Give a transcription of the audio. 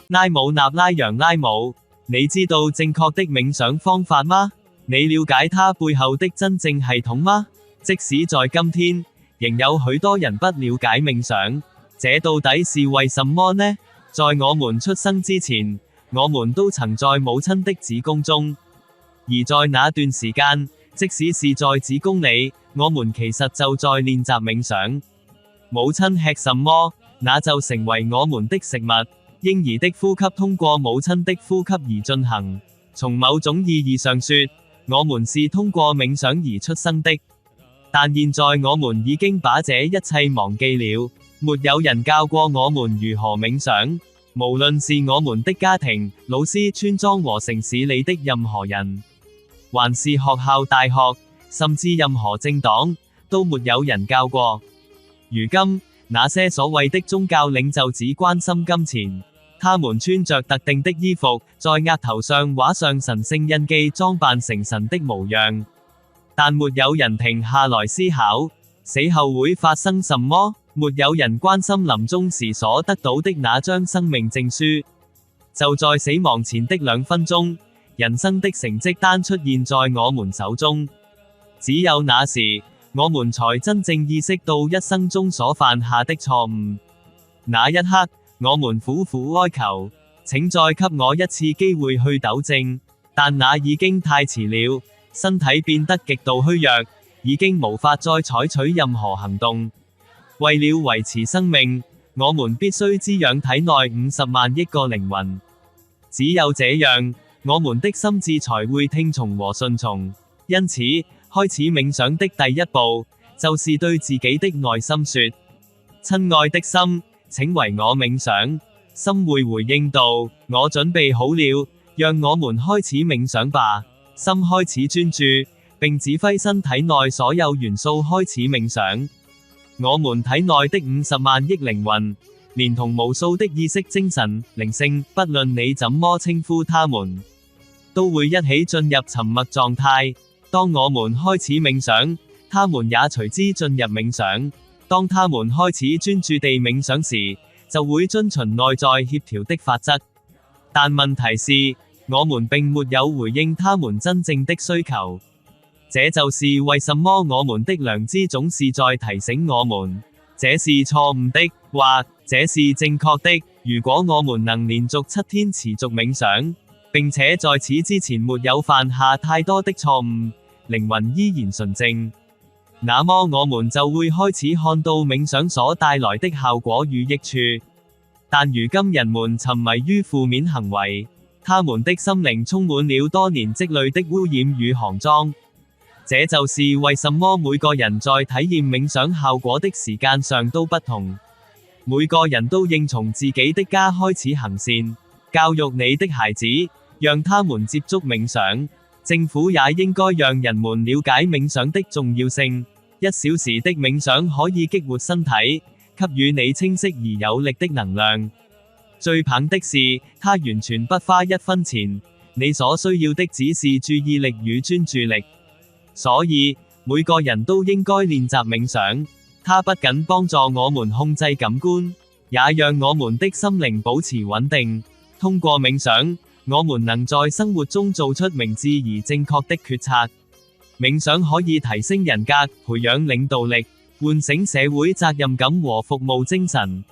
拉姆納拉揚拉姆，你知道正確的冥想方法嗎？你了解它背後的真正系統嗎？即使在今天，仍有許多人不了解冥想，這到底是為什麼呢？在我們出生之前，我們都曾在母親的子宮中，而在那段時間，即使是在子宮裡，我們其實就在練習冥想。母親吃什麼，那就成為我們的食物。嬰兒的呼吸通過母親的呼吸而進行。從某種意義上說，我們是通過冥想而出生的。但現在我們已經把這一切忘記了，沒有人教過我們如何冥想。無論是我們的家庭、老師、村莊和城市裡的任何人，還是學校、大學，甚至任何政黨，都沒有人教過。如今，那些所謂的宗教領袖只關心金錢，他們穿着特定的衣服，在額頭上畫上神聖印記，裝扮成神的模樣。但沒有人停下來思考，死後會發生什麼？沒有人關心臨終時所得到的那張生命證書。就在死亡前的2分鐘，人生的成績單出現在我們手中。只有那時，我們才真正意識到一生中所犯下的錯誤。那一刻，我們苦苦哀求，請再給我一次機會去糾正，但那已經太遲了。身體變得極度虛弱，已經無法再採取任何行動。為了維持生命，我們必須滋養體內50萬億個靈魂。只有這樣，我們的心智才會聽從和順從。因此，開始冥想的第一步，就是對自己的內心說：親愛的心，請為我冥想。心會回應道：我準備好了，讓我們開始冥想吧。心開始專注，並指揮身體內所有元素開始冥想。我們體內的50萬億靈魂，連同無數的意識、精神、靈性，不論你怎麼稱呼他們，都會一起進入沉默狀態。當我們開始冥想，他們也隨之進入冥想。當他們開始專注地冥想時，就會遵循內在協調的法則。但問題是，我們並沒有回應他們真正的需求。這就是為什麼我們的良知總是在提醒我們，這是錯誤的，或這是正確的。如果我們能連續7天持續冥想，並且在此之前沒有犯下太多的錯誤，靈魂依然純正，那麼我們就會開始看到冥想所帶來的效果與益處。但如今人們沉迷於負面行為，他們的心靈充滿了多年積累的污染與骯髒。這就是為什麼每個人在體驗冥想效果的時間上都不同。每個人都應從自己的家開始行善，教育你的孩子，讓他們接觸冥想。政府也應該讓人們了解冥想的重要性。1小時的冥想可以激活身體，給予你清晰而有力的能量。最棒的是，它完全不花1分錢，你所需要的只是注意力與專注力。所以，每個人都應該練習冥想。它不僅幫助我們控制感官，也讓我們的心靈保持穩定。通過冥想，我們能在生活中做出明智而正確的決策。冥想可以提升人格，培養領導力，喚醒社會責任感和服務精神。